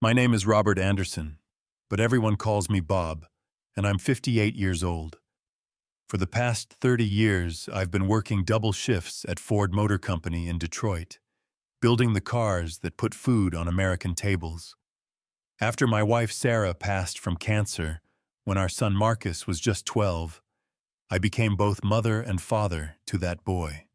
My name is Robert Anderson, but everyone calls me Bob, and I'm 58 years old. For the past 30 years, I've been working double shifts at Ford Motor Company in Detroit, building the cars that put food on American tables. After my wife Sarah passed from cancer, when our son Marcus was just 12, I became both mother and father to that boy.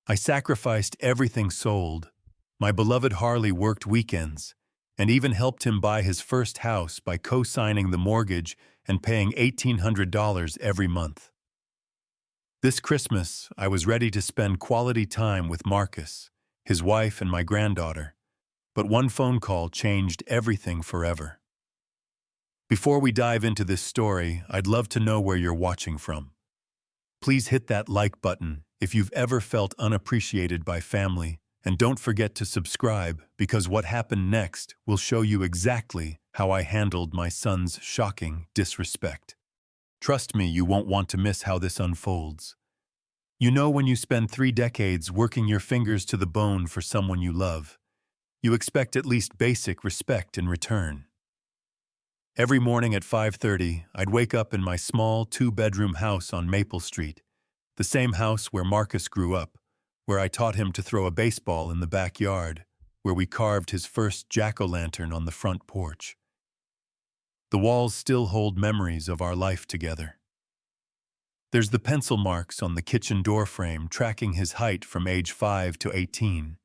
I sacrificed everything sold. My beloved Harley worked weekends, and even helped him buy his first house by co-signing the mortgage and paying $1,800 every month. This Christmas, I was ready to spend quality time with Marcus, his wife, and my granddaughter, but one phone call changed everything forever. Before we dive into this story, I'd love to know where you're watching from. Please hit that like button if you've ever felt unappreciated by family, and don't forget to subscribe because what happened next will show you exactly how I handled my son's shocking disrespect. Trust me, you won't want to miss how this unfolds. You know, when you spend 3 decades working your fingers to the bone for someone you love, you expect at least basic respect in return. Every morning at 5:30, I'd wake up in my small 2-bedroom house on Maple Street, the same house where Marcus grew up, where I taught him to throw a baseball in the backyard, where we carved his first jack-o'-lantern on the front porch. The walls still hold memories of our life together. There's the pencil marks on the kitchen door frame tracking his height from age 5 to 18.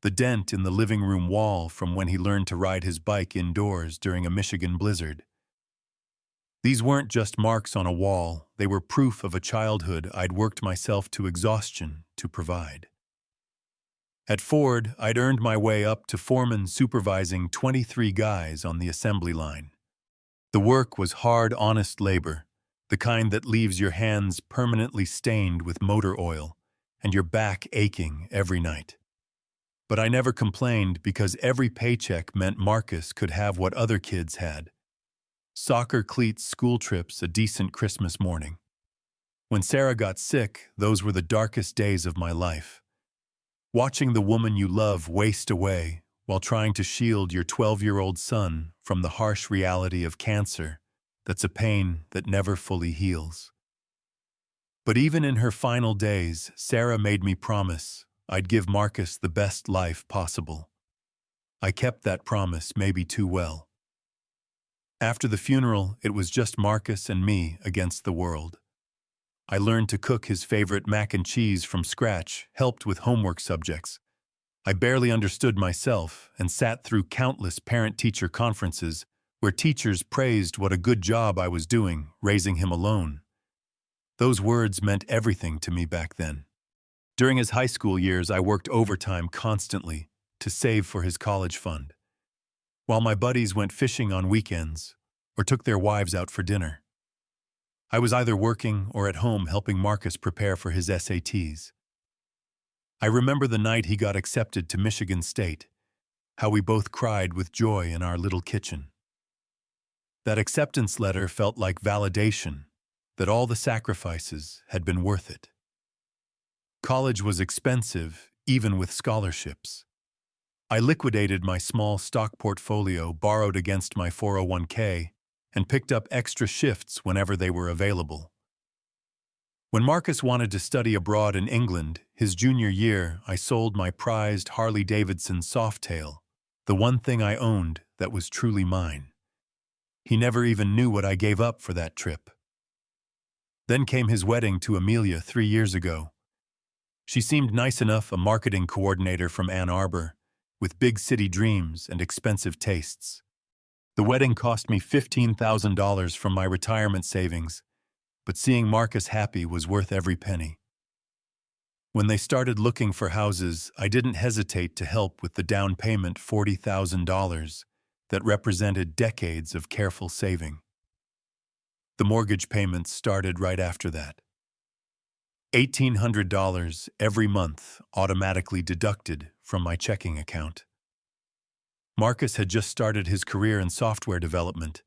The dent in the living room wall from when he learned to ride his bike indoors during a Michigan blizzard. These weren't just marks on a wall, they were proof of a childhood I'd worked myself to exhaustion to provide. At Ford, I'd earned my way up to foreman supervising 23 guys on the assembly line. The work was hard, honest labor, the kind that leaves your hands permanently stained with motor oil and your back aching every night. But I never complained because every paycheck meant Marcus could have what other kids had. Soccer cleats, school trips, a decent Christmas morning. When Sarah got sick, those were the darkest days of my life. Watching the woman you love waste away while trying to shield your 12-year-old son from the harsh reality of cancer, that's a pain that never fully heals. But even in her final days, Sarah made me promise I'd give Marcus the best life possible. I kept that promise maybe too well. After the funeral, it was just Marcus and me against the world. I learned to cook his favorite mac and cheese from scratch, helped with homework subjects. I barely understood myself and sat through countless parent-teacher conferences where teachers praised what a good job I was doing raising him alone. Those words meant everything to me back then. During his high school years, I worked overtime constantly to save for his college fund, while my buddies went fishing on weekends or took their wives out for dinner. I was either working or at home helping Marcus prepare for his SATs. I remember the night he got accepted to Michigan State, how we both cried with joy in our little kitchen. That acceptance letter felt like validation that all the sacrifices had been worth it. College was expensive, even with scholarships. I liquidated my small stock portfolio borrowed against my 401k and picked up extra shifts whenever they were available. When Marcus wanted to study abroad in England, his junior year, I sold my prized Harley-Davidson Softail, the one thing I owned that was truly mine. He never even knew what I gave up for that trip. Then came his wedding to Amelia 3 years ago. She seemed nice enough, a marketing coordinator from Ann Arbor, with big city dreams and expensive tastes. The wedding cost me $15,000 from my retirement savings, but seeing Marcus happy was worth every penny. When they started looking for houses, I didn't hesitate to help with the down payment $40,000 that represented decades of careful saving. The mortgage payments started right after that. $1,800 every month automatically deducted from my checking account. Marcus had just started his career in software development,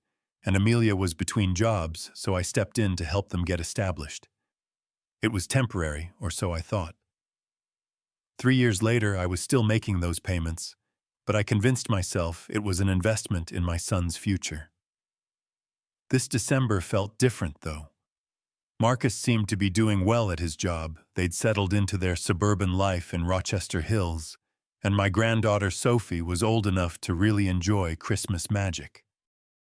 and Amelia was between jobs, so I stepped in to help them get established. It was temporary, or so I thought. 3 years later, I was still making those payments, but I convinced myself it was an investment in my son's future. This December felt different, though. Marcus seemed to be doing well at his job. They'd settled into their suburban life in Rochester Hills, and my granddaughter Sophie was old enough to really enjoy Christmas magic.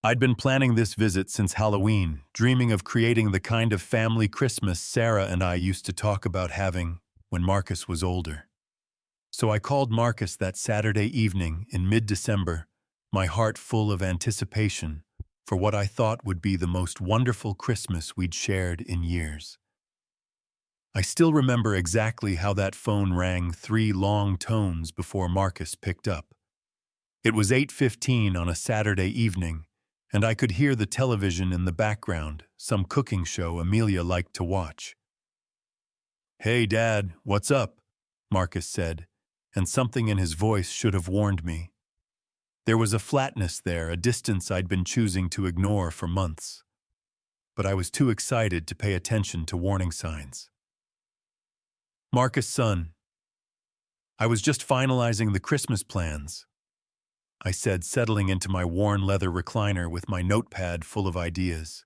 I'd been planning this visit since Halloween, dreaming of creating the kind of family Christmas Sarah and I used to talk about having when Marcus was older. So I called Marcus that Saturday evening in mid-December, my heart full of anticipation for what I thought would be the most wonderful Christmas we'd shared in years. I still remember exactly how that phone rang 3 long tones before Marcus picked up. It was 8:15 on a Saturday evening, and I could hear the television in the background, some cooking show Amelia liked to watch. "Hey, Dad, what's up?" Marcus said, and something in his voice should have warned me. There was a flatness there, a distance I'd been choosing to ignore for months. But I was too excited to pay attention to warning signs. "Marcus, son, I was just finalizing the Christmas plans," I said, settling into my worn leather recliner with my notepad full of ideas.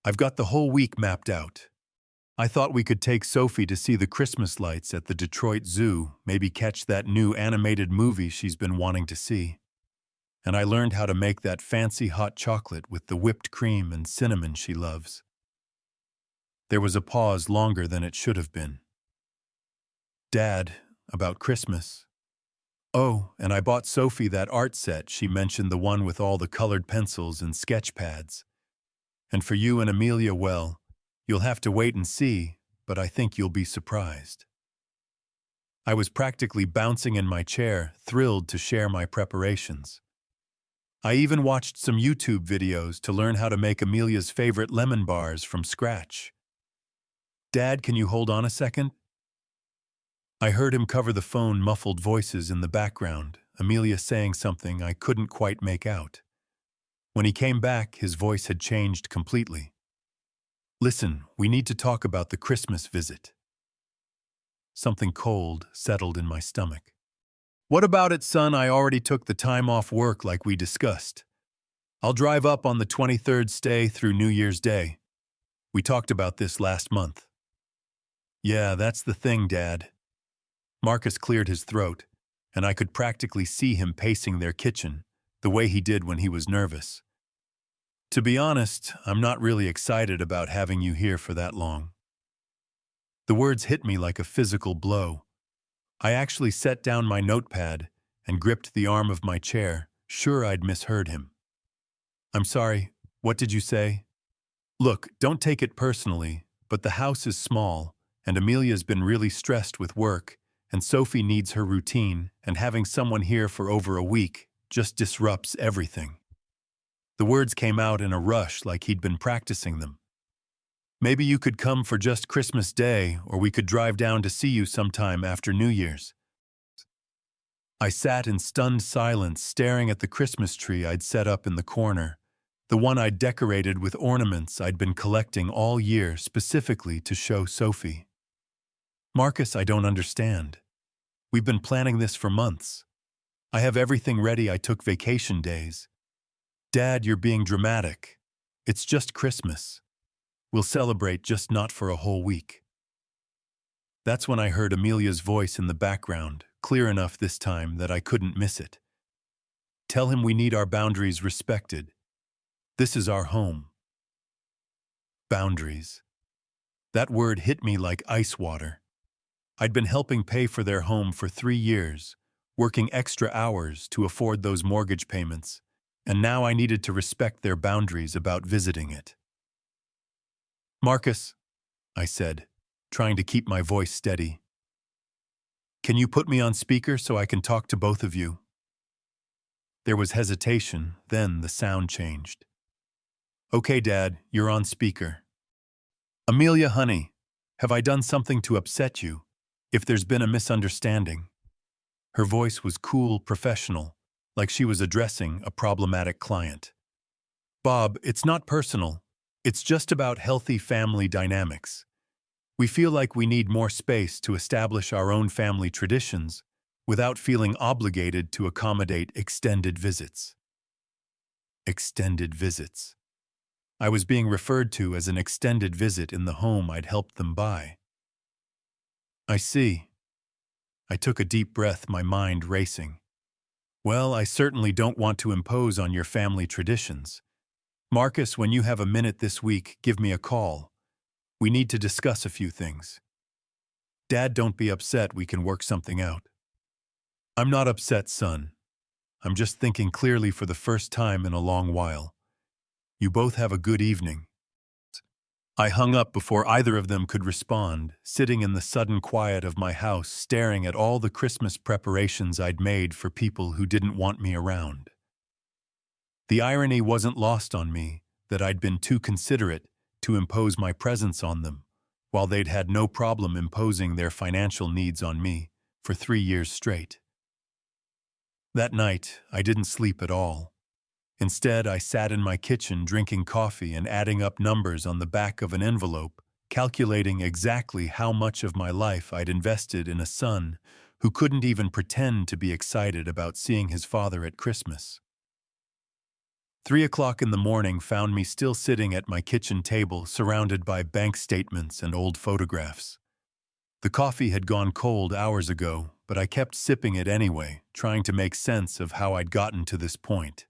"I've got the whole week mapped out. I thought we could take Sophie to see the Christmas lights at the Detroit Zoo, maybe catch that new animated movie she's been wanting to see. And I learned how to make that fancy hot chocolate with the whipped cream and cinnamon she loves." There was a pause longer than it should have been. "Dad, about Christmas. Oh, and I bought Sophie that art set she mentioned, the one with all the colored pencils and sketch pads. And for you and Amelia, well, you'll have to wait and see, but I think you'll be surprised." I was practically bouncing in my chair, thrilled to share my preparations. I even watched some YouTube videos to learn how to make Amelia's favorite lemon bars from scratch. "Dad, can you hold on a second?" I heard him cover the phone, muffled voices in the background, Amelia saying something I couldn't quite make out. When he came back, his voice had changed completely. "Listen, we need to talk about the Christmas visit." Something cold settled in my stomach. "What about it, son? I already took the time off work like we discussed. I'll drive up on the 23rd, stay through New Year's Day. We talked about this last month." "Yeah, that's the thing, Dad." Marcus cleared his throat, and I could practically see him pacing their kitchen, the way he did when he was nervous. "To be honest, I'm not really excited about having you here for that long." The words hit me like a physical blow. I actually set down my notepad and gripped the arm of my chair, sure I'd misheard him. "I'm sorry, what did you say?" "Look, don't take it personally, but the house is small, and Amelia's been really stressed with work, and Sophie needs her routine, and having someone here for over a week just disrupts everything." The words came out in a rush like he'd been practicing them. "Maybe you could come for just Christmas Day, or we could drive down to see you sometime after New Year's." I sat in stunned silence, staring at the Christmas tree I'd set up in the corner, the one I'd decorated with ornaments I'd been collecting all year specifically to show Sophie. "Marcus, I don't understand. We've been planning this for months. I have everything ready. I took vacation days." "Dad, you're being dramatic. It's just Christmas. We'll celebrate, just not for a whole week." That's when I heard Amelia's voice in the background, clear enough this time that I couldn't miss it. "Tell him we need our boundaries respected. This is our home." Boundaries. That word hit me like ice water. I'd been helping pay for their home for 3 years, working extra hours to afford those mortgage payments, and now I needed to respect their boundaries about visiting it. "Marcus," I said, trying to keep my voice steady, "can you put me on speaker so I can talk to both of you?" There was hesitation, then the sound changed. "Okay, Dad, you're on speaker." "Amelia, honey, have I done something to upset you? If there's been a misunderstanding." Her voice was cool, professional, like she was addressing a problematic client. "Bob, it's not personal. It's just about healthy family dynamics. We feel like we need more space to establish our own family traditions without feeling obligated to accommodate extended visits. Extended visits. I was being referred to as an extended visit in the home I'd helped them buy. I see. I took a deep breath, my mind racing. Well, I certainly don't want to impose on your family traditions. Marcus, when you have a minute this week, give me a call. We need to discuss a few things. Dad, don't be upset, we can work something out. I'm not upset, son. I'm just thinking clearly for the first time in a long while. You both have a good evening. I hung up before either of them could respond, sitting in the sudden quiet of my house, staring at all the Christmas preparations I'd made for people who didn't want me around. The irony wasn't lost on me that I'd been too considerate to impose my presence on them, while they'd had no problem imposing their financial needs on me for 3 years straight. That night, I didn't sleep at all. Instead, I sat in my kitchen drinking coffee and adding up numbers on the back of an envelope, calculating exactly how much of my life I'd invested in a son who couldn't even pretend to be excited about seeing his father at Christmas. 3 o'clock in the morning found me still sitting at my kitchen table, surrounded by bank statements and old photographs. The coffee had gone cold hours ago, but I kept sipping it anyway, trying to make sense of how I'd gotten to this point.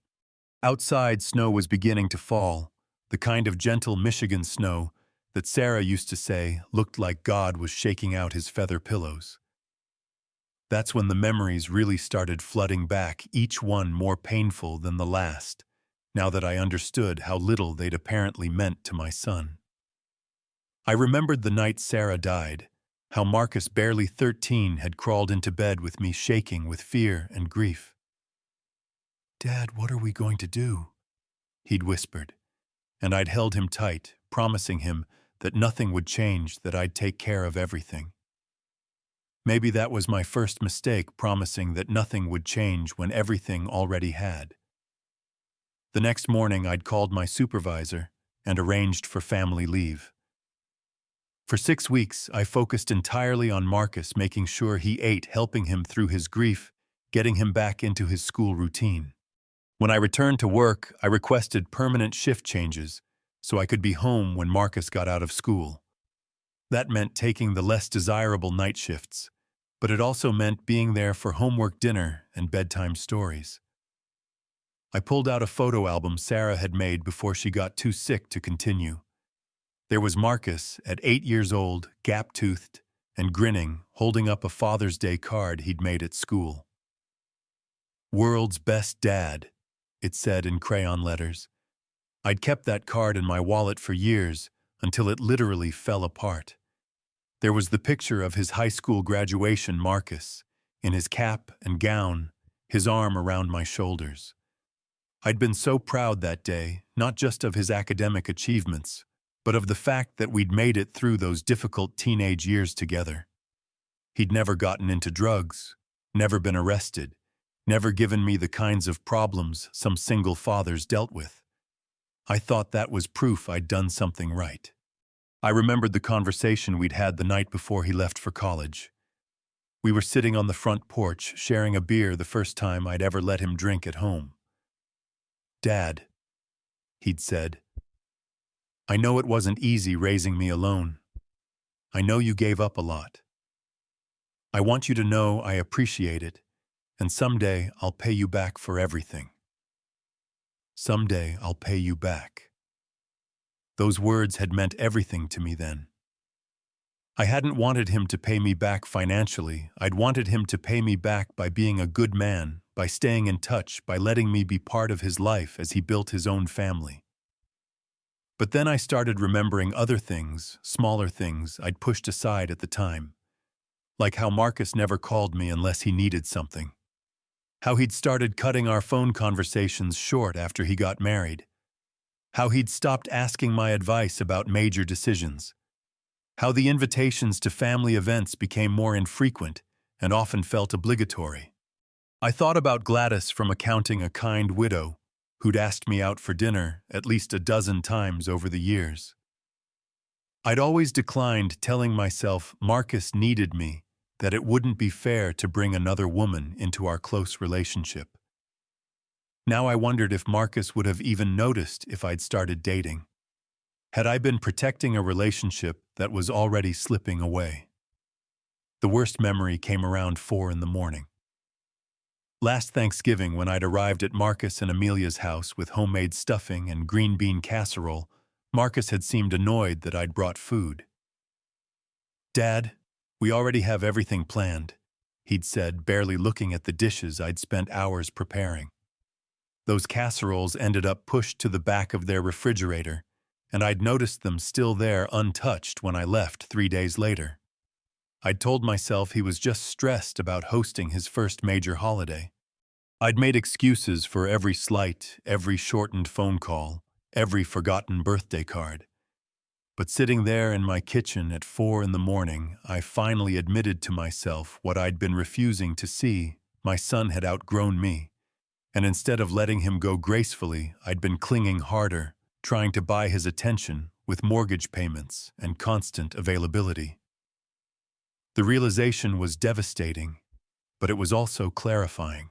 Outside, snow was beginning to fall, the kind of gentle Michigan snow that Sarah used to say looked like God was shaking out his feather pillows. That's when the memories really started flooding back, each one more painful than the last, now that I understood how little they'd apparently meant to my son. I remembered the night Sarah died, how Marcus, barely 13, had crawled into bed with me, shaking with fear and grief. "Dad, what are we going to do?" he'd whispered, and I'd held him tight, promising him that nothing would change, that I'd take care of everything. Maybe that was my first mistake, promising that nothing would change when everything already had. The next morning, I'd called my supervisor and arranged for family leave. For 6 weeks, I focused entirely on Marcus, making sure he ate, helping him through his grief, getting him back into his school routine. When I returned to work, I requested permanent shift changes so I could be home when Marcus got out of school. That meant taking the less desirable night shifts, but it also meant being there for homework, dinner, and bedtime stories. I pulled out a photo album Sarah had made before she got too sick to continue. There was Marcus at 8 years old, gap-toothed and grinning, holding up a Father's Day card he'd made at school. "World's best dad," it said in crayon letters. I'd kept that card in my wallet for years, until it literally fell apart. There was the picture of his high school graduation, Marcus, in his cap and gown, his arm around my shoulders. I'd been so proud that day, not just of his academic achievements, but of the fact that we'd made it through those difficult teenage years together. He'd never gotten into drugs, never been arrested, never given me the kinds of problems some single fathers dealt with. I thought that was proof I'd done something right. I remembered the conversation we'd had the night before he left for college. We were sitting on the front porch, sharing a beer, the first time I'd ever let him drink at home. "Dad," he'd said, "I know it wasn't easy raising me alone. I know you gave up a lot. I want you to know I appreciate it, and someday I'll pay you back for everything. Someday I'll pay you back." Those words had meant everything to me then. I hadn't wanted him to pay me back financially. I'd wanted him to pay me back by being a good man, by staying in touch, by letting me be part of his life as he built his own family. But then I started remembering other things, smaller things I'd pushed aside at the time. Like how Marcus never called me unless he needed something. How he'd started cutting our phone conversations short after he got married. How he'd stopped asking my advice about major decisions. How the invitations to family events became more infrequent and often felt obligatory. I thought about Gladys from Accounting, a kind widow who'd asked me out for dinner at least a dozen times over the years. I'd always declined, telling myself Marcus needed me, that it wouldn't be fair to bring another woman into our close relationship. Now I wondered if Marcus would have even noticed if I'd started dating. Had I been protecting a relationship that was already slipping away? The worst memory came around 4 a.m. Last Thanksgiving, when I'd arrived at Marcus and Amelia's house with homemade stuffing and green bean casserole, Marcus had seemed annoyed that I'd brought food. "Dad, we already have everything planned," he'd said, barely looking at the dishes I'd spent hours preparing. Those casseroles ended up pushed to the back of their refrigerator, and I'd noticed them still there untouched when I left 3 days later. I'd told myself he was just stressed about hosting his first major holiday. I'd made excuses for every slight, every shortened phone call, every forgotten birthday card. But sitting there in my kitchen at 4 a.m, I finally admitted to myself what I'd been refusing to see. My son had outgrown me, and instead of letting him go gracefully, I'd been clinging harder, trying to buy his attention with mortgage payments and constant availability. The realization was devastating, but it was also clarifying.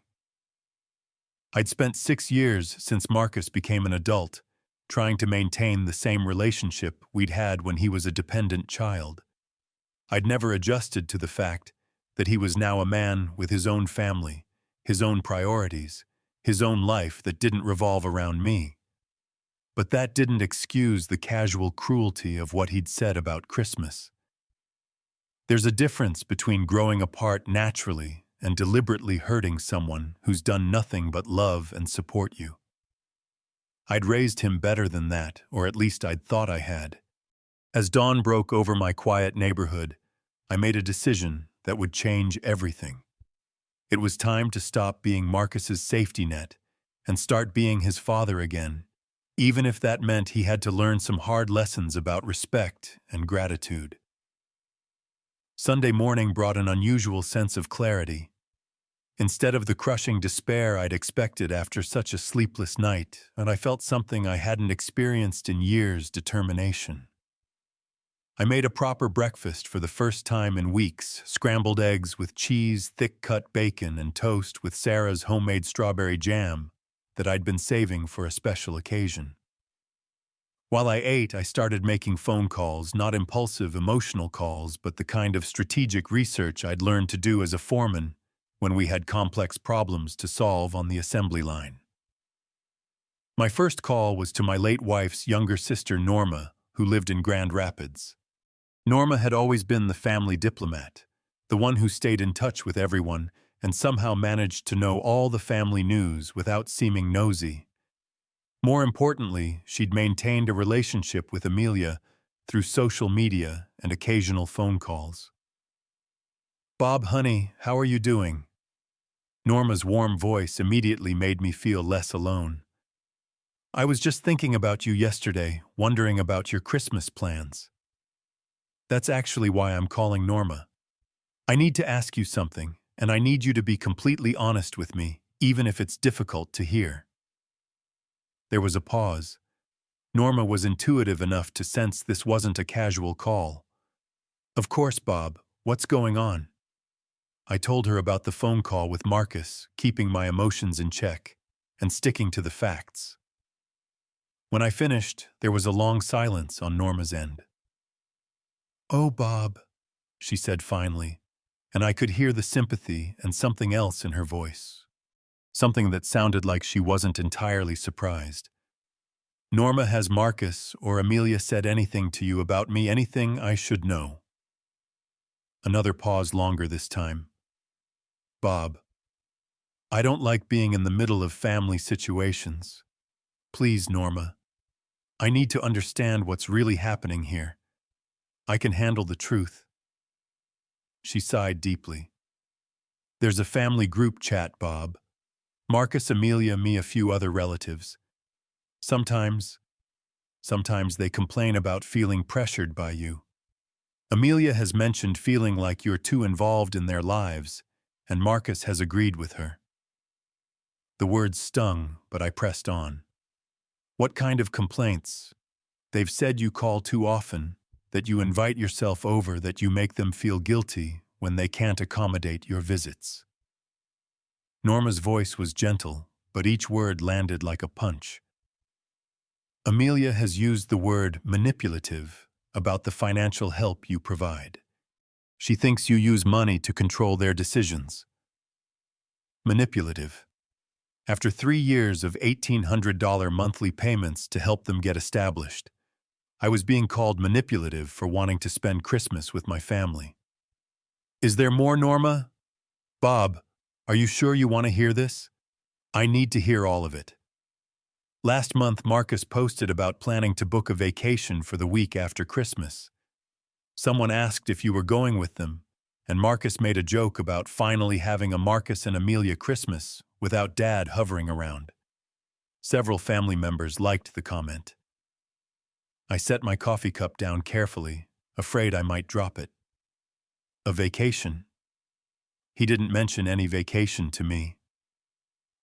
I'd spent 6 years since Marcus became an adult, trying to maintain the same relationship we'd had when he was a dependent child. I'd never adjusted to the fact that he was now a man with his own family, his own priorities, his own life that didn't revolve around me. But that didn't excuse the casual cruelty of what he'd said about Christmas. There's a difference between growing apart naturally and deliberately hurting someone who's done nothing but love and support you. I'd raised him better than that, or at least I'd thought I had. As dawn broke over my quiet neighborhood, I made a decision that would change everything. It was time to stop being Marcus's safety net and start being his father again, even if that meant he had to learn some hard lessons about respect and gratitude. Sunday morning brought an unusual sense of clarity. Instead of the crushing despair I'd expected after such a sleepless night, and I felt something I hadn't experienced in years: determination. I made a proper breakfast for the first time in weeks: scrambled eggs with cheese, thick-cut bacon, and toast with Sarah's homemade strawberry jam that I'd been saving for a special occasion. While I ate, I started making phone calls, not impulsive, emotional calls, but the kind of strategic research I'd learned to do as a foreman when we had complex problems to solve on the assembly line. My first call was to my late wife's younger sister, Norma, who lived in Grand Rapids. Norma had always been the family diplomat, the one who stayed in touch with everyone and somehow managed to know all the family news without seeming nosy. More importantly, she'd maintained a relationship with Amelia through social media and occasional phone calls. "Bob, honey, how are you doing?" Norma's warm voice immediately made me feel less alone. "I was just thinking about you yesterday, wondering about your Christmas plans." "That's actually why I'm calling, Norma. I need to ask you something, and I need you to be completely honest with me, even if it's difficult to hear." There was a pause. Norma was intuitive enough to sense this wasn't a casual call. "Of course, Bob. What's going on?" I told her about the phone call with Marcus, keeping my emotions in check and sticking to the facts. When I finished, there was a long silence on Norma's end. "Oh, Bob," she said finally, and I could hear the sympathy and something else in her voice. Something that sounded like she wasn't entirely surprised. "Norma, has Marcus or Amelia said anything to you about me, anything I should know?" Another pause, longer this time. "Bob, I don't like being in the middle of family situations. Please, Norma. I need to understand what's really happening here. I can handle the truth." She sighed deeply. "There's a family group chat, Bob. Marcus, Amelia, me, a few other relatives. Sometimes they complain about feeling pressured by you. Amelia has mentioned feeling like you're too involved in their lives, and Marcus has agreed with her." The words stung, but I pressed on. "What kind of complaints?" "They've said you call too often, that you invite yourself over, that you make them feel guilty when they can't accommodate your visits. Norma's voice was gentle, but each word landed like a punch. Amelia has used the word manipulative about the financial help you provide. She thinks you use money to control their decisions. Manipulative. After 3 years of $1,800 monthly payments to help them get established, I was being called manipulative for wanting to spend Christmas with my family. Is there more, Norma? Bob, are you sure you want to hear this? I need to hear all of it. Last month, Marcus posted about planning to book a vacation for the week after Christmas. Someone asked if you were going with them, and Marcus made a joke about finally having a Marcus and Amelia Christmas without Dad hovering around. Several family members liked the comment. I set my coffee cup down carefully, afraid I might drop it. A vacation? He didn't mention any vacation to me.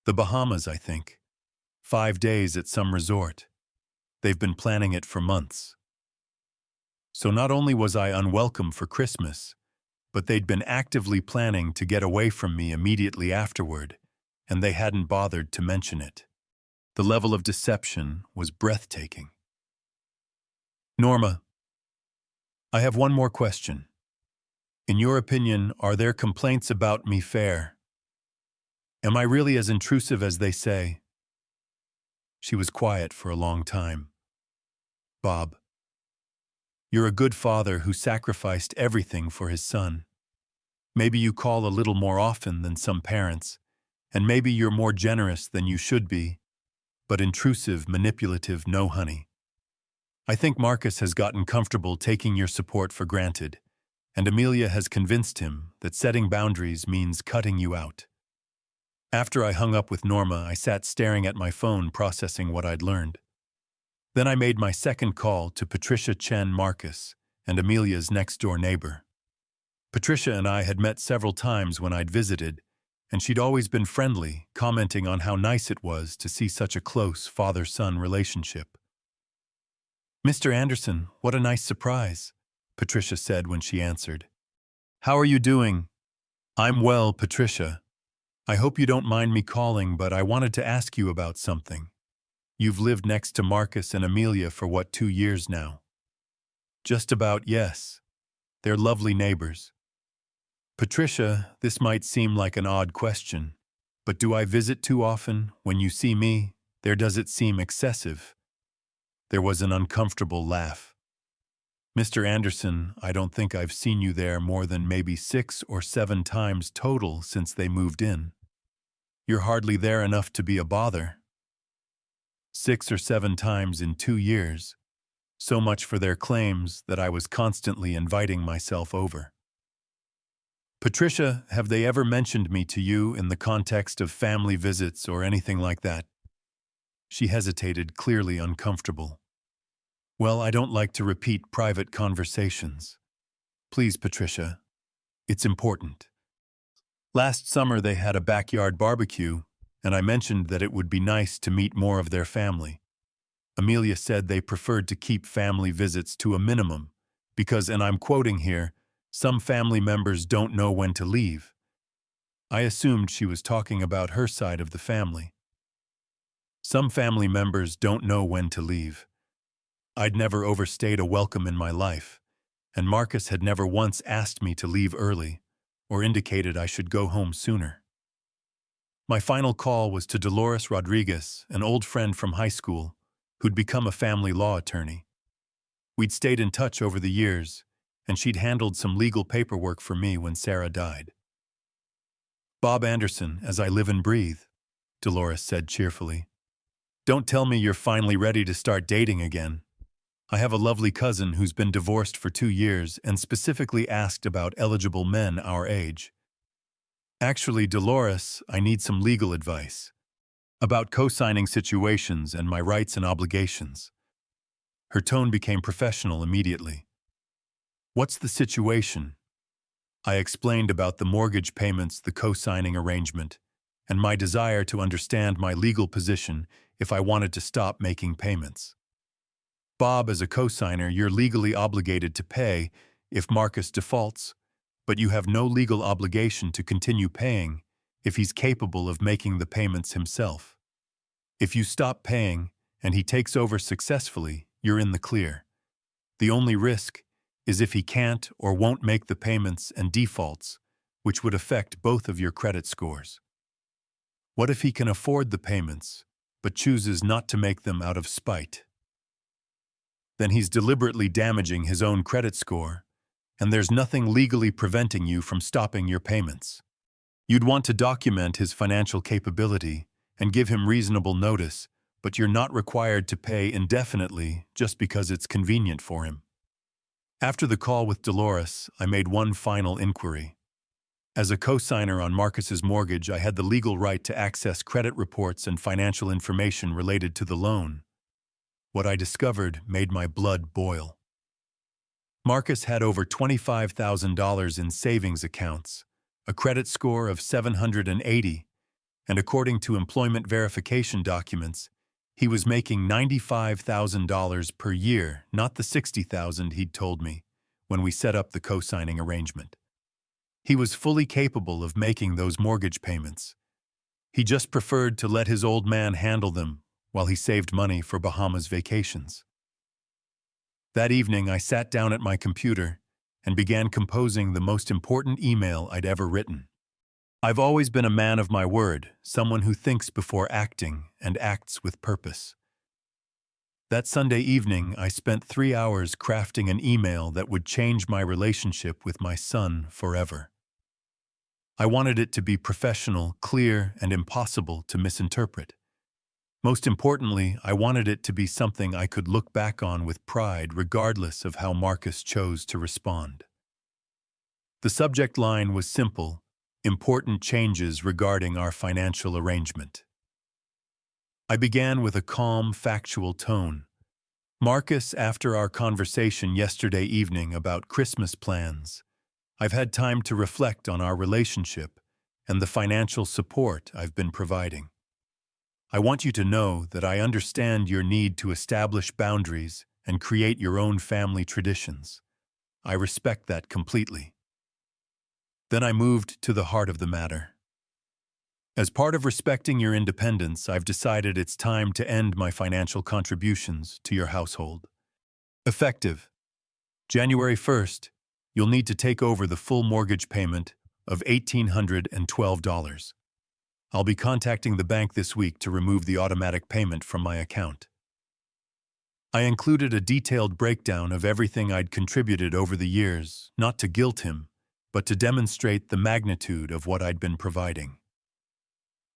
The Bahamas, I think. 5 days at some resort. They've been planning it for months. So not only was I unwelcome for Christmas, but they'd been actively planning to get away from me immediately afterward, and they hadn't bothered to mention it. The level of deception was breathtaking. Norma, I have one more question. In your opinion, are their complaints about me fair? Am I really as intrusive as they say? She was quiet for a long time. Bob, you're a good father who sacrificed everything for his son. Maybe you call a little more often than some parents, and maybe you're more generous than you should be, but intrusive, manipulative, no, honey. I think Marcus has gotten comfortable taking your support for granted, and Amelia has convinced him that setting boundaries means cutting you out. After I hung up with Norma, I sat staring at my phone processing what I'd learned. Then I made my second call to Patricia Chen Marcus and Amelia's next-door neighbor. Patricia and I had met several times when I'd visited, and she'd always been friendly, commenting on how nice it was to see such a close father-son relationship. Mr. Anderson, what a nice surprise, Patricia said when she answered. How are you doing? I'm well, Patricia. I hope you don't mind me calling, but I wanted to ask you about something. You've lived next to Marcus and Amelia for 2 years now? Just about, yes. They're lovely neighbors. Patricia, this might seem like an odd question, but do I visit too often? When you see me, does it seem excessive? There was an uncomfortable laugh. Mr. Anderson, I don't think I've seen you there more than maybe 6 or 7 times total since they moved in. You're hardly there enough to be a bother. 6 or 7 times in 2 years. So much for their claims that I was constantly inviting myself over. Patricia, have they ever mentioned me to you in the context of family visits or anything like that? She hesitated, clearly uncomfortable. Well, I don't like to repeat private conversations. Please, Patricia. It's important. Last summer they had a backyard barbecue, and I mentioned that it would be nice to meet more of their family. Amelia said they preferred to keep family visits to a minimum because, and I'm quoting here, some family members don't know when to leave. I assumed she was talking about her side of the family. Some family members don't know when to leave. I'd never overstayed a welcome in my life, and Marcus had never once asked me to leave early or indicated I should go home sooner. My final call was to Dolores Rodriguez, an old friend from high school, who'd become a family law attorney. We'd stayed in touch over the years, and she'd handled some legal paperwork for me when Sarah died. Bob Anderson, as I live and breathe, Dolores said cheerfully. Don't tell me you're finally ready to start dating again. I have a lovely cousin who's been divorced for 2 years and specifically asked about eligible men our age. Actually, Dolores, I need some legal advice about co-signing situations and my rights and obligations. Her tone became professional immediately. What's the situation? I explained about the mortgage payments, the co-signing arrangement, and my desire to understand my legal position if I wanted to stop making payments. Bob, as a co-signer, you're legally obligated to pay if Marcus defaults, but you have no legal obligation to continue paying if he's capable of making the payments himself. If you stop paying and he takes over successfully, you're in the clear. The only risk is if he can't or won't make the payments and defaults, which would affect both of your credit scores. What if he can afford the payments, but chooses not to make them out of spite? Then he's deliberately damaging his own credit score, and there's nothing legally preventing you from stopping your payments. You'd want to document his financial capability and give him reasonable notice, but you're not required to pay indefinitely just because it's convenient for him. After the call with Dolores, I made one final inquiry. As a co-signer on Marcus's mortgage, I had the legal right to access credit reports and financial information related to the loan. What I discovered made my blood boil. Marcus had over $25,000 in savings accounts, a credit score of 780, and according to employment verification documents, he was making $95,000 per year, not the $60,000 he'd told me when we set up the co-signing arrangement. He was fully capable of making those mortgage payments. He just preferred to let his old man handle them while he saved money for Bahamas vacations. That evening, I sat down at my computer and began composing the most important email I'd ever written. I've always been a man of my word, someone who thinks before acting and acts with purpose. That Sunday evening, I spent 3 hours crafting an email that would change my relationship with my son forever. I wanted it to be professional, clear, and impossible to misinterpret. Most importantly, I wanted it to be something I could look back on with pride regardless of how Marcus chose to respond. The subject line was simple: important changes regarding our financial arrangement. I began with a calm, factual tone. Marcus, after our conversation yesterday evening about Christmas plans, I've had time to reflect on our relationship and the financial support I've been providing. I want you to know that I understand your need to establish boundaries and create your own family traditions. I respect that completely. Then I moved to the heart of the matter. As part of respecting your independence, I've decided it's time to end my financial contributions to your household. Effective January 1st, you'll need to take over the full mortgage payment of $1,812. I'll be contacting the bank this week to remove the automatic payment from my account. I included a detailed breakdown of everything I'd contributed over the years, not to guilt him, but to demonstrate the magnitude of what I'd been providing.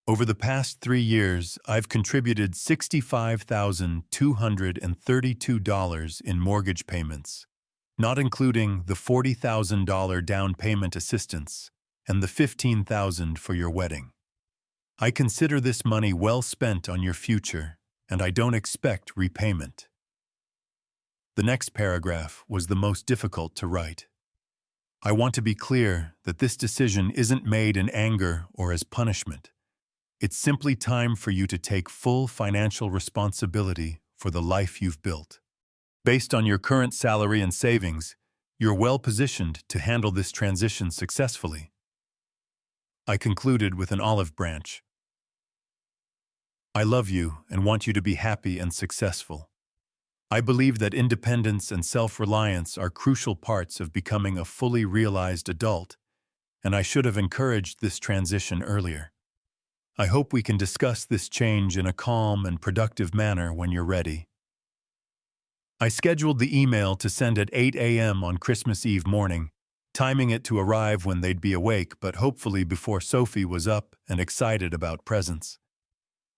Over the past 3 years, I've contributed $65,232 in mortgage payments, not including the $40,000 down payment assistance and the $15,000 for your wedding. I consider this money well spent on your future, and I don't expect repayment. The next paragraph was the most difficult to write. I want to be clear that this decision isn't made in anger or as punishment. It's simply time for you to take full financial responsibility for the life you've built. Based on your current salary and savings, you're well positioned to handle this transition successfully. I concluded with an olive branch. I love you and want you to be happy and successful. I believe that independence and self-reliance are crucial parts of becoming a fully realized adult, and I should have encouraged this transition earlier. I hope we can discuss this change in a calm and productive manner when you're ready. I scheduled the email to send at 8 a.m. on Christmas Eve morning, timing it to arrive when they'd be awake, but hopefully before Sophie was up and excited about presents.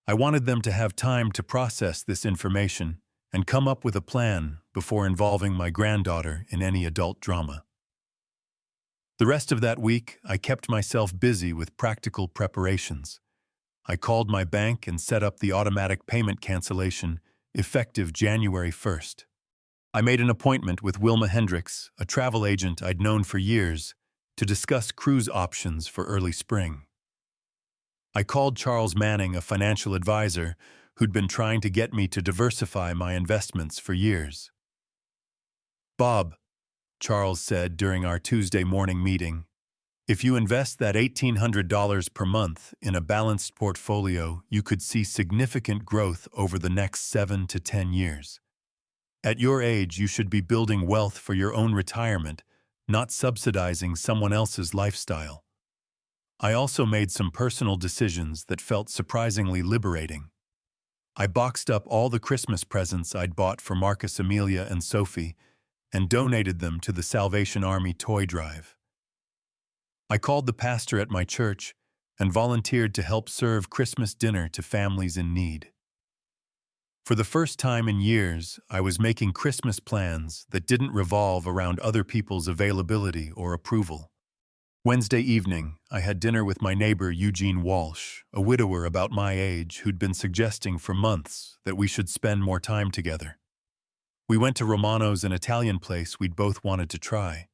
I wanted them to have time to process this information and come up with a plan before involving my granddaughter in any adult drama. The rest of that week, I kept myself busy with practical preparations. I called my bank and set up the automatic payment cancellation effective January 1st. I made an appointment with Wilma Hendricks, a travel agent I'd known for years, to discuss cruise options for early spring. I called Charles Manning, a financial advisor who'd been trying to get me to diversify my investments for years. "Bob," Charles said during our Tuesday morning meeting. If you invest that $1,800 per month in a balanced portfolio, you could see significant growth over the next 7 to 10 years. At your age, you should be building wealth for your own retirement, not subsidizing someone else's lifestyle. I also made some personal decisions that felt surprisingly liberating. I boxed up all the Christmas presents I'd bought for Marcus, Amelia, and Sophie and donated them to the Salvation Army toy drive. I called the pastor at my church and volunteered to help serve Christmas dinner to families in need. For the first time in years, I was making Christmas plans that didn't revolve around other people's availability or approval. Wednesday evening, I had dinner with my neighbor Eugene Walsh, a widower about my age who'd been suggesting for months that we should spend more time together. We went to Romano's, an Italian place we'd both wanted to try,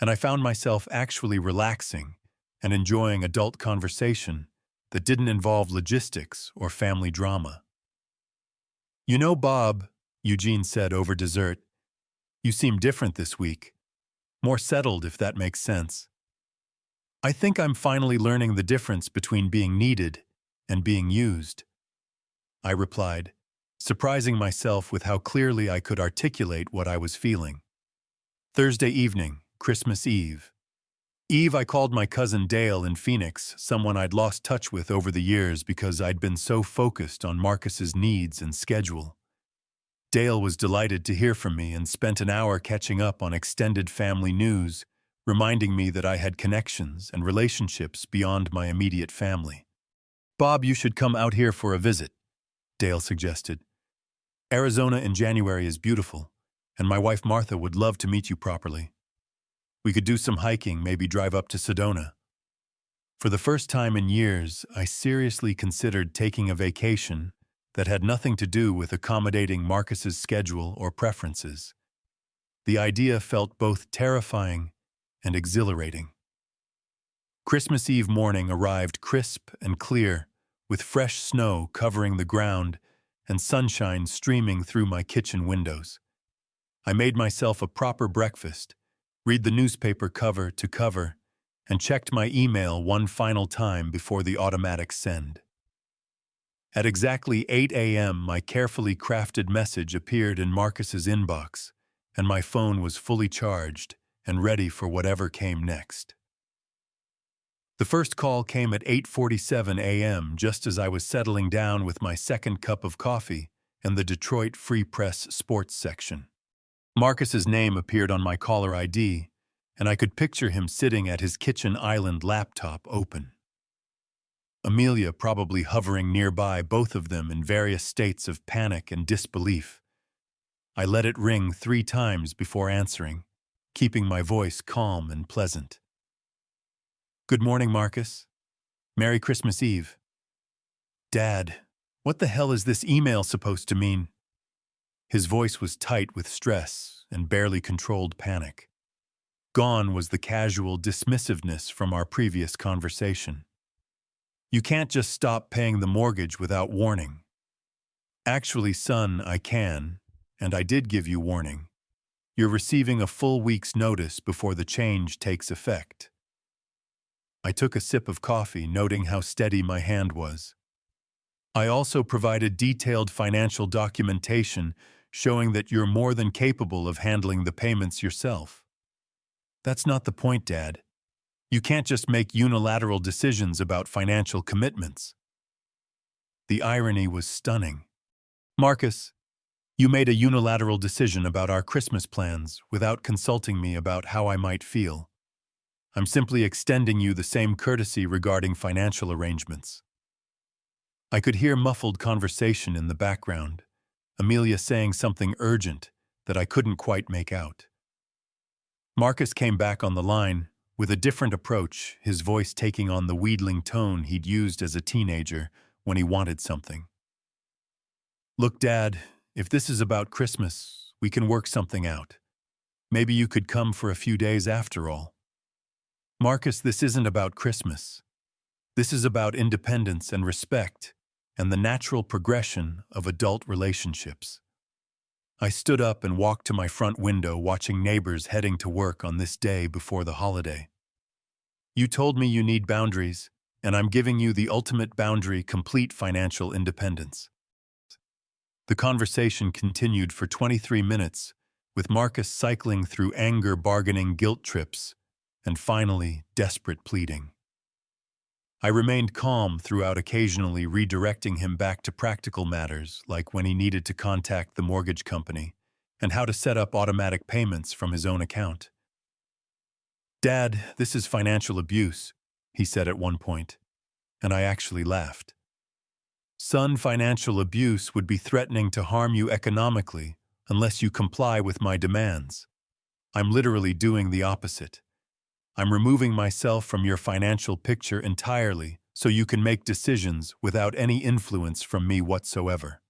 and I found myself actually relaxing and enjoying adult conversation that didn't involve logistics or family drama. "You know, Bob," Eugene said over dessert, "you seem different this week. More settled, if that makes sense. I think I'm finally learning the difference between being needed and being used." I replied, surprising myself with how clearly I could articulate what I was feeling. Thursday evening, Christmas Eve. I called my cousin Dale in Phoenix, someone I'd lost touch with over the years because I'd been so focused on Marcus's needs and schedule. Dale was delighted to hear from me and spent an hour catching up on extended family news, reminding me that I had connections and relationships beyond my immediate family. "Bob, you should come out here for a visit," Dale suggested. "Arizona in January is beautiful, and my wife Martha would love to meet you properly. We could do some hiking, maybe drive up to Sedona." For the first time in years, I seriously considered taking a vacation that had nothing to do with accommodating Marcus's schedule or preferences. The idea felt both terrifying and exhilarating. Christmas Eve morning arrived crisp and clear, with fresh snow covering the ground and sunshine streaming through my kitchen windows. I made myself a proper breakfast, read the newspaper cover to cover, and checked my email one final time before the automatic send. At exactly 8 a.m., my carefully crafted message appeared in Marcus's inbox, and my phone was fully charged and ready for whatever came next. The first call came at 8:47 a.m., just as I was settling down with my second cup of coffee and the Detroit Free Press sports section. Marcus's name appeared on my caller ID, and I could picture him sitting at his kitchen island laptop open. Amelia probably hovering nearby, both of them in various states of panic and disbelief. I let it ring 3 times before answering, keeping my voice calm and pleasant. "Good morning, Marcus. Merry Christmas Eve." "Dad, what the hell is this email supposed to mean?" His voice was tight with stress and barely controlled panic. Gone was the casual dismissiveness from our previous conversation. "You can't just stop paying the mortgage without warning." "Actually, son, I can, and I did give you warning. You're receiving a full week's notice before the change takes effect." I took a sip of coffee, noting how steady my hand was. "I also provided detailed financial documentation showing that you're more than capable of handling the payments yourself." "That's not the point, Dad. You can't just make unilateral decisions about financial commitments." The irony was stunning. "Marcus, you made a unilateral decision about our Christmas plans without consulting me about how I might feel. I'm simply extending you the same courtesy regarding financial arrangements." I could hear muffled conversation in the background, Amelia saying something urgent that I couldn't quite make out. Marcus came back on the line with a different approach, his voice taking on the wheedling tone he'd used as a teenager when he wanted something. "Look, Dad, if this is about Christmas, we can work something out. Maybe you could come for a few days after all." "Marcus, this isn't about Christmas. This is about independence and respect and the natural progression of adult relationships." I stood up and walked to my front window, watching neighbors heading to work on this day before the holiday. You told me you need boundaries, and I'm giving you the ultimate boundary: complete financial independence. The conversation continued for 23 minutes, with Marcus cycling through anger, bargaining, guilt trips, and finally, desperate pleading. I remained calm throughout, occasionally redirecting him back to practical matters, like when he needed to contact the mortgage company and how to set up automatic payments from his own account. "Dad, this is financial abuse," he said at one point, and I actually laughed. "Son, financial abuse would be threatening to harm you economically unless you comply with my demands. I'm literally doing the opposite. I'm removing myself from your financial picture entirely so you can make decisions without any influence from me whatsoever."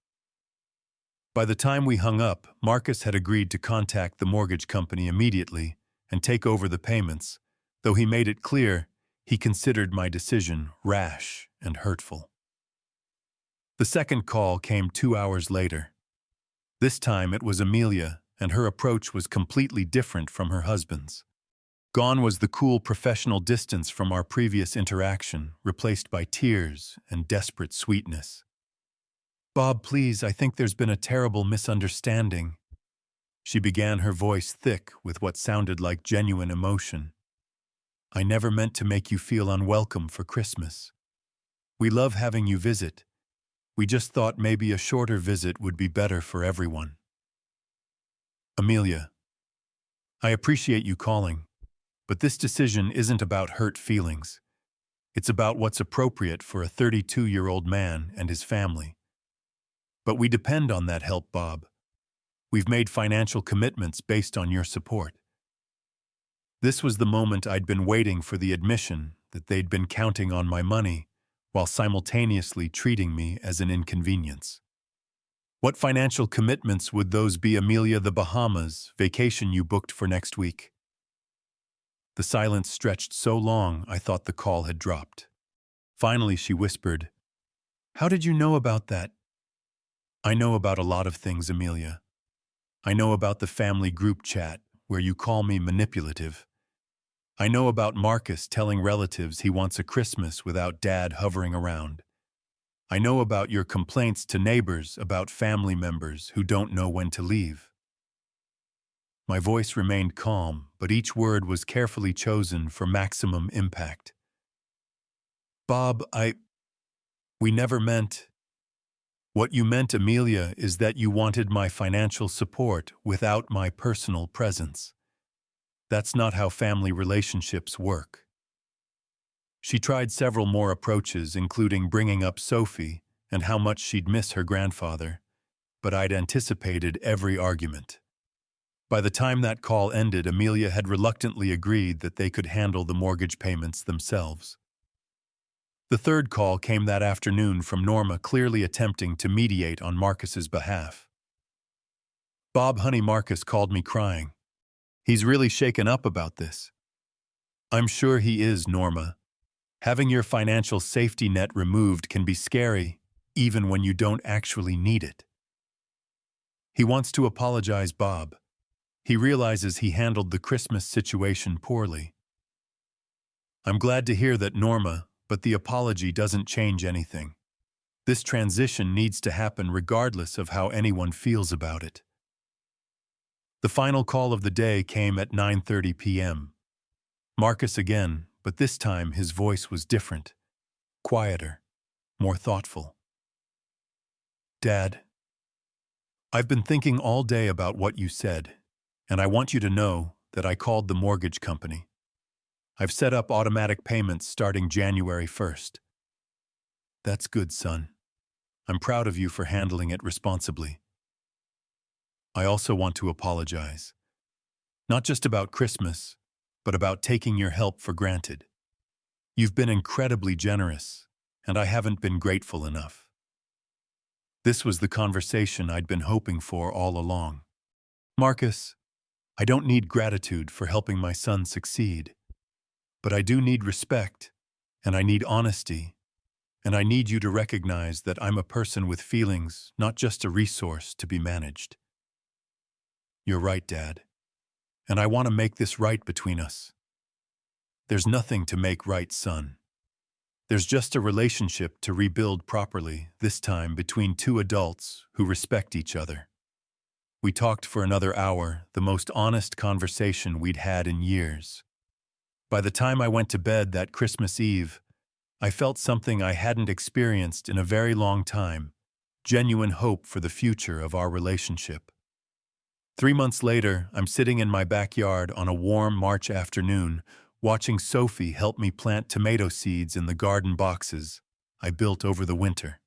By the time we hung up, Marcus had agreed to contact the mortgage company immediately and take over the payments, though he made it clear he considered my decision rash and hurtful. The second call came 2 hours later. This time it was Amelia, and her approach was completely different from her husband's. Gone was the cool professional distance from our previous interaction, replaced by tears and desperate sweetness. "Bob, please, I think there's been a terrible misunderstanding." She began, her voice thick with what sounded like genuine emotion. "I never meant to make you feel unwelcome for Christmas. We love having you visit. We just thought maybe a shorter visit would be better for everyone." "Amelia, I appreciate you calling, but this decision isn't about hurt feelings. It's about what's appropriate for a 32-year-old man and his family. But we depend on that help, Bob. We've made financial commitments based on your support." This was the moment I'd been waiting for, the admission that they'd been counting on my money while simultaneously treating me as an inconvenience. "What financial commitments would those be, Amelia? The Bahamas vacation you booked for next week?" The silence stretched so long I thought the call had dropped. Finally, she whispered, "How did you know about that?" "I know about a lot of things, Amelia. I know about the family group chat where you call me manipulative. I know about Marcus telling relatives he wants a Christmas without Dad hovering around. I know about your complaints to neighbors about family members who don't know when to leave." My voice remained calm, but each word was carefully chosen for maximum impact. "Bob, we never meant—" "What you meant, Amelia, is that you wanted my financial support without my personal presence. That's not how family relationships work." She tried several more approaches, including bringing up Sophie and how much she'd miss her grandfather, but I'd anticipated every argument. By the time that call ended, Amelia had reluctantly agreed that they could handle the mortgage payments themselves. The third call came that afternoon from Norma, clearly attempting to mediate on Marcus's behalf. "Bob, honey, Marcus called me crying. He's really shaken up about this." "I'm sure he is, Norma. Having your financial safety net removed can be scary, even when you don't actually need it. He wants to apologize, Bob. He realizes he handled the Christmas situation poorly." "I'm glad to hear that, Norma, but the apology doesn't change anything. This transition needs to happen regardless of how anyone feels about it." The final call of the day came at 9:30 p.m. Marcus again, but this time his voice was different, quieter, more thoughtful. "Dad, I've been thinking all day about what you said, and I want you to know that I called the mortgage company. I've set up automatic payments starting January 1st. "That's good, son. I'm proud of you for handling it responsibly. I also want to apologize. Not just about Christmas, but about taking your help for granted. You've been incredibly generous, and I haven't been grateful enough." This was the conversation I'd been hoping for all along. "Marcus, I don't need gratitude for helping my son succeed, but I do need respect, and I need honesty, and I need you to recognize that I'm a person with feelings, not just a resource to be managed." You're right, Dad. And I want to make this right between us. There's nothing to make right, son. There's just a relationship to rebuild properly, this time between two adults who respect each other. We talked for another hour, the most honest conversation we'd had in years. By the time I went to bed that Christmas Eve, I felt something I hadn't experienced in a very long time, genuine hope for the future of our relationship. 3 months later, I'm sitting in my backyard on a warm March afternoon, watching Sophie help me plant tomato seeds in the garden boxes I built over the winter.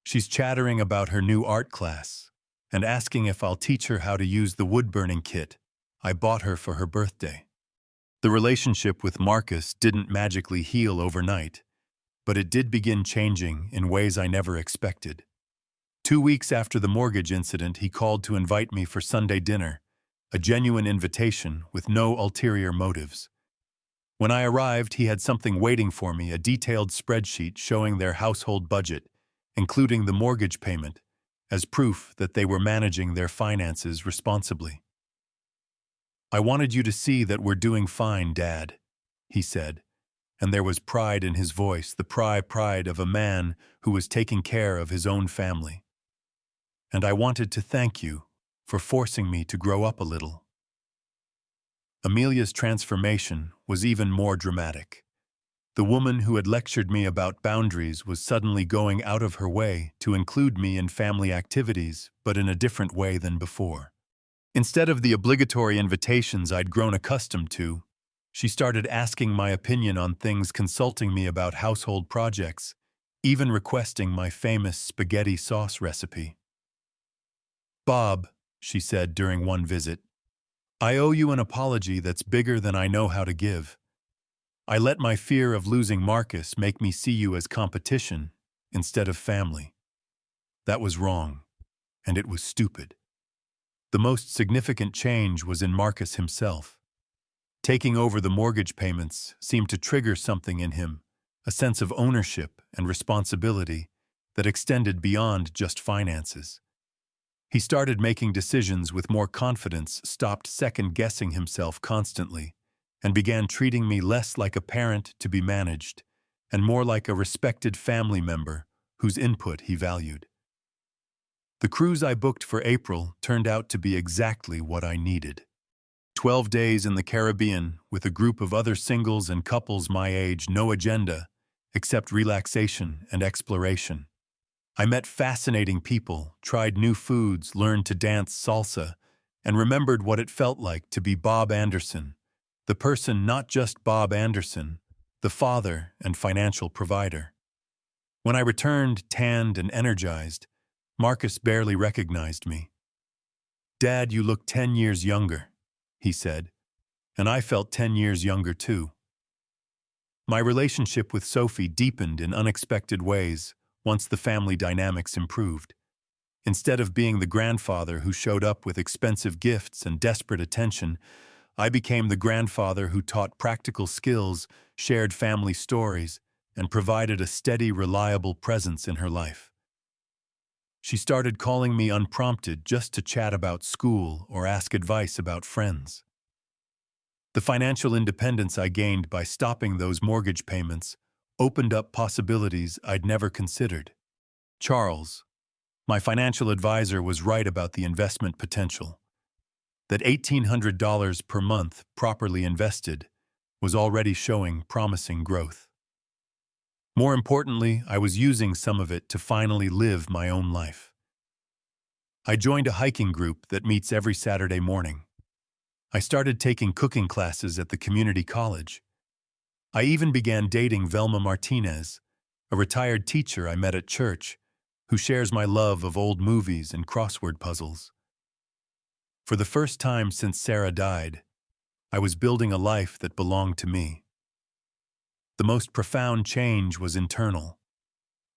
She's chattering about her new art class and asking if I'll teach her how to use the wood-burning kit I bought her for her birthday. The relationship with Marcus didn't magically heal overnight, but it did begin changing in ways I never expected. 2 weeks after the mortgage incident, he called to invite me for Sunday dinner, a genuine invitation with no ulterior motives. When I arrived, he had something waiting for me, a detailed spreadsheet showing their household budget, including the mortgage payment, as proof that they were managing their finances responsibly. "I wanted you to see that we're doing fine, Dad," he said, and there was pride in his voice, the pride of a man who was taking care of his own family. "And I wanted to thank you for forcing me to grow up a little." Amelia's transformation was even more dramatic. The woman who had lectured me about boundaries was suddenly going out of her way to include me in family activities, but in a different way than before. Instead of the obligatory invitations I'd grown accustomed to, she started asking my opinion on things, consulting me about household projects, even requesting my famous spaghetti sauce recipe. "Bob," she said during one visit, "I owe you an apology that's bigger than I know how to give. I let my fear of losing Marcus make me see you as competition instead of family. That was wrong, and it was stupid." The most significant change was in Marcus himself. Taking over the mortgage payments seemed to trigger something in him, a sense of ownership and responsibility that extended beyond just finances. He started making decisions with more confidence, stopped second-guessing himself constantly, and began treating me less like a parent to be managed and more like a respected family member whose input he valued. The cruise I booked for April turned out to be exactly what I needed. 12 days in the Caribbean with a group of other singles and couples my age, no agenda except relaxation and exploration. I met fascinating people, tried new foods, learned to dance salsa, and remembered what it felt like to be Bob Anderson, the person, not just Bob Anderson, the father and financial provider. When I returned, tanned and energized, Marcus barely recognized me. "Dad, you look 10 years younger," he said, and I felt 10 years younger too. My relationship with Sophie deepened in unexpected ways once the family dynamics improved. Instead of being the grandfather who showed up with expensive gifts and desperate attention, I became the grandfather who taught practical skills, shared family stories, and provided a steady, reliable presence in her life. She started calling me unprompted just to chat about school or ask advice about friends. The financial independence I gained by stopping those mortgage payments opened up possibilities I'd never considered. Charles, my financial advisor, was right about the investment potential. That $1,800 per month, properly invested, was already showing promising growth. More importantly, I was using some of it to finally live my own life. I joined a hiking group that meets every Saturday morning. I started taking cooking classes at the community college. I even began dating Velma Martinez, a retired teacher I met at church, who shares my love of old movies and crossword puzzles. For the first time since Sarah died, I was building a life that belonged to me. The most profound change was internal.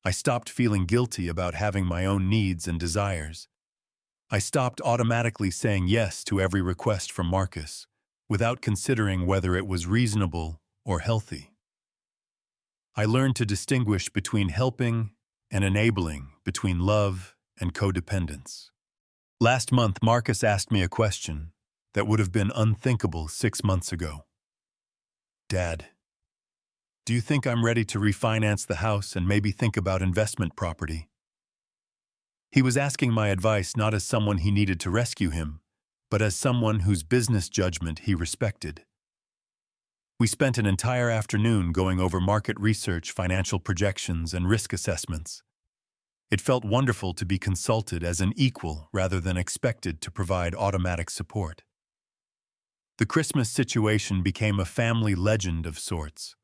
I stopped feeling guilty about having my own needs and desires. I stopped automatically saying yes to every request from Marcus, without considering whether it was reasonable or healthy. I learned to distinguish between helping and enabling, between love and codependence. Last month, Marcus asked me a question that would have been unthinkable 6 months ago. Dad, do you think I'm ready to refinance the house and maybe think about investment property? He was asking my advice not as someone he needed to rescue him, but as someone whose business judgment he respected. We spent an entire afternoon going over market research, financial projections, and risk assessments. It felt wonderful to be consulted as an equal rather than expected to provide automatic support. The Christmas situation became a family legend of sorts.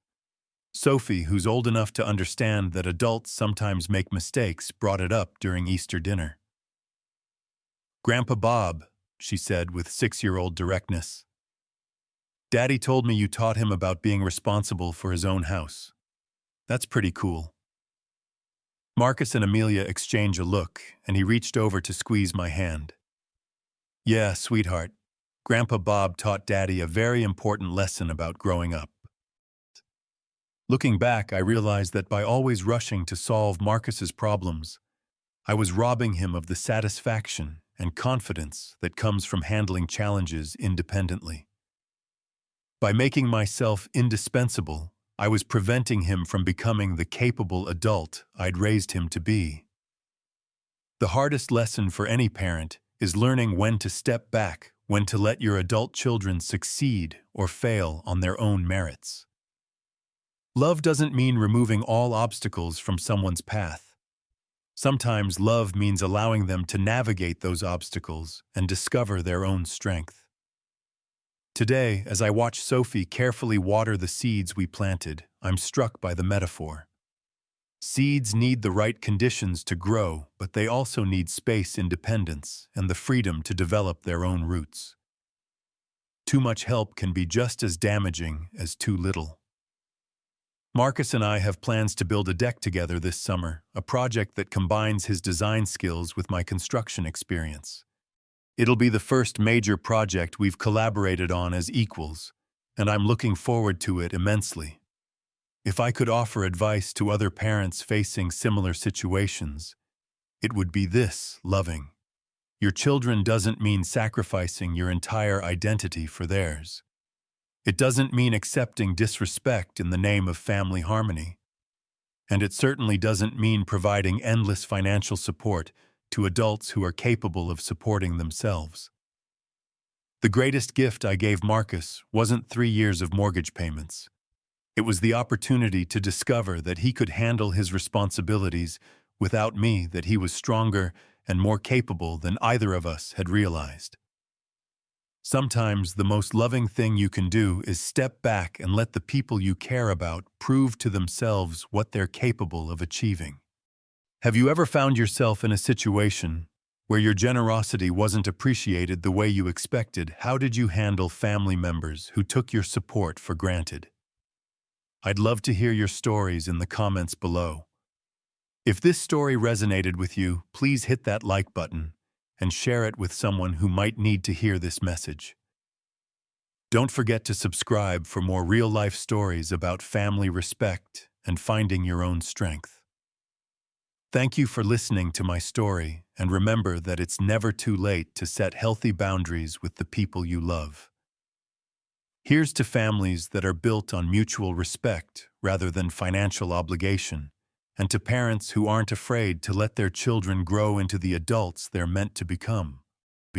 Sophie, who's old enough to understand that adults sometimes make mistakes, brought it up during Easter dinner. "Grandpa Bob," she said with 6-year-old directness, "Daddy told me you taught him about being responsible for his own house. That's pretty cool." Marcus and Amelia exchange a look, and he reached over to squeeze my hand. "Yeah, sweetheart, Grandpa Bob taught Daddy a very important lesson about growing up." Looking back, I realized that by always rushing to solve Marcus's problems, I was robbing him of the satisfaction and confidence that comes from handling challenges independently. By making myself indispensable, I was preventing him from becoming the capable adult I'd raised him to be. The hardest lesson for any parent is learning when to step back, when to let your adult children succeed or fail on their own merits. Love doesn't mean removing all obstacles from someone's path. Sometimes love means allowing them to navigate those obstacles and discover their own strength. Today, as I watch Sophie carefully water the seeds we planted, I'm struck by the metaphor. Seeds need the right conditions to grow, but they also need space, independence, and the freedom to develop their own roots. Too much help can be just as damaging as too little. Marcus and I have plans to build a deck together this summer, a project that combines his design skills with my construction experience. It'll be the first major project we've collaborated on as equals, and I'm looking forward to it immensely. If I could offer advice to other parents facing similar situations, it would be this: loving your children doesn't mean sacrificing your entire identity for theirs. It doesn't mean accepting disrespect in the name of family harmony. And it certainly doesn't mean providing endless financial support to adults who are capable of supporting themselves. The greatest gift I gave Marcus wasn't 3 years of mortgage payments. It was the opportunity to discover that he could handle his responsibilities without me, that he was stronger and more capable than either of us had realized. Sometimes the most loving thing you can do is step back and let the people you care about prove to themselves what they're capable of achieving. Have you ever found yourself in a situation where your generosity wasn't appreciated the way you expected? How did you handle family members who took your support for granted? I'd love to hear your stories in the comments below. If this story resonated with you, please hit that like button and share it with someone who might need to hear this message. Don't forget to subscribe for more real-life stories about family respect and finding your own strength. Thank you for listening to my story, and remember that it's never too late to set healthy boundaries with the people you love. Here's to families that are built on mutual respect rather than financial obligation, and to parents who aren't afraid to let their children grow into the adults they're meant to become.